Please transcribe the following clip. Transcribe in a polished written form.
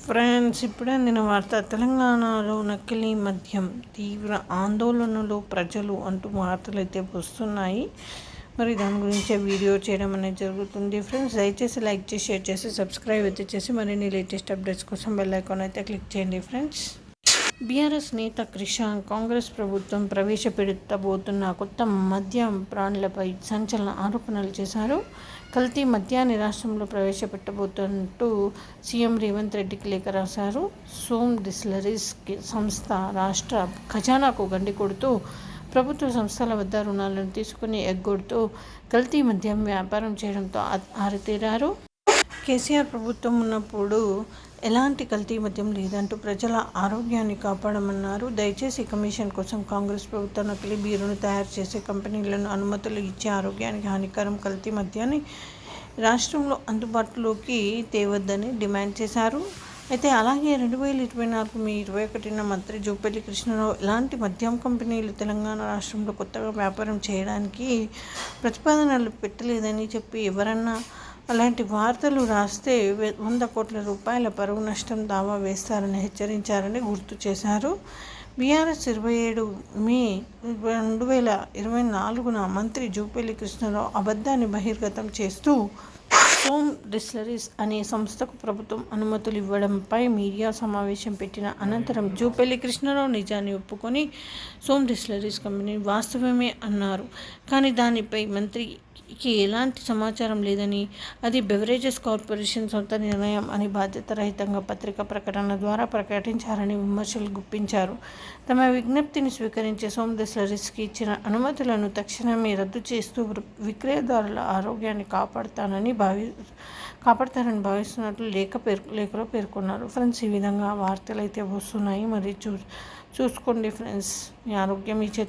Friends, ఇప్పుడే అందిన వార్త. తెలంగాణలో నకిలీ మద్యం తీవ్ర ఆందోళనలో ప్రజలు అంటూ వార్తలు అయితే వస్తున్నాయి. మరి దాని గురించే వీడియో చేయడం అనేది జరుగుతుంది. ఫ్రెండ్స్, దయచేసి లైక్ చేసి, షేర్ చేసి, సబ్స్క్రైబ్ అయితే చేసి మరిన్ని లేటెస్ట్ అప్డేట్స్ కోసం బెల్ ఐకాన్ అయితే క్లిక్ చేయండి. ఫ్రెండ్స్, బీఆర్ఎస్ నేత క్రిషాంక్ కాంగ్రెస్ ప్రభుత్వం ప్రవేశపెట్టబోతున్న కొత్త మద్యం బ్రాండ్లపై సంచలన ఆరోపణలు చేశారు. కల్తీ మద్యాన్ని రాష్ట్రంలో ప్రవేశపెట్టబోతున్నట్టు సీఎం రేవంత్ రెడ్డికి లేఖ రాశారు. సోమ్ డిస్టిలరీస్ సంస్థ రాష్ట్ర ఖజానాకు గండి కొడుతూ ప్రభుత్వ సంస్థల వద్ద రుణాలను తీసుకుని ఎగ్గొడుతూ కల్తీ మద్యం వ్యాపారం చేయడంతో ఆరితేరారు. కేసీఆర్ ప్రభుత్వం ఉన్నప్పుడు ఎలాంటి కల్తీ మద్యం లేదంటూ ప్రజల ఆరోగ్యాన్ని కాపాడమన్నారు. దయచేసి కమిషన్ కోసం కాంగ్రెస్ ప్రభుత్వం నకిలీ బీరును తయారు చేసే కంపెనీలను అనుమతులు ఇచ్చి ఆరోగ్యానికి హానికరం కల్తీ మద్యాన్ని రాష్ట్రంలో అందుబాటులోకి తేవద్దని డిమాండ్ చేశారు. అయితే అలాగే 2024 మే 21న మంత్రి జూపల్లి కృష్ణారావు ఎలాంటి మద్యం కంపెనీలు తెలంగాణ రాష్ట్రంలో కొత్తగా వ్యాపారం చేయడానికి ప్రతిపాదనలు పెట్టలేదని చెప్పి ఎవరన్నా అలాంటి వార్తలు రాస్తే 100 కోట్ల రూపాయల పరువు నష్టం దావా వేస్తారని హెచ్చరించారని గుర్తు చేశారు. బీఆర్ఎస్ 27 మే 2024న మంత్రి జూపల్లి కృష్ణారావు అబద్ధాన్ని బహిర్గతం చేస్తూ సోమ్ డిస్టిలరీస్ అనే సంస్థకు ప్రభుత్వం అనుమతులు ఇవ్వడంపై మీడియా సమావేశం పెట్టిన అనంతరం జూపల్లి కృష్ణారావు నిజాన్ని ఒప్పుకొని సోమ్ డిస్టిలరీస్ కంపెనీ వాస్తవమే అన్నారు. కానీ దానిపై మంత్రికి ఎలాంటి సమాచారం లేదని, అది బెవరేజెస్ కార్పొరేషన్ సొంత నిర్ణయం అని బాధ్యత రహితంగా పత్రికా ప్రకటన ద్వారా ప్రకటించారని విమర్శలు గుప్పించారు. తమ విజ్ఞప్తిని స్వీకరించే సోమ్ డిస్టిలరీస్కి ఇచ్చిన అనుమతులను తక్షణమే రద్దు చేస్తూ విక్రయదారుల ఆరోగ్యాన్ని కాపాడతారని భావిస్తున్నట్లు లేఖలో పేర్కొన్నారు. ఫ్రెండ్స్, ఈ విధంగా వార్తలు అయితే వస్తున్నాయి. మరి చూసుకోండి ఫ్రెండ్స్, మీ ఆరోగ్యం మీ చేతుల్లో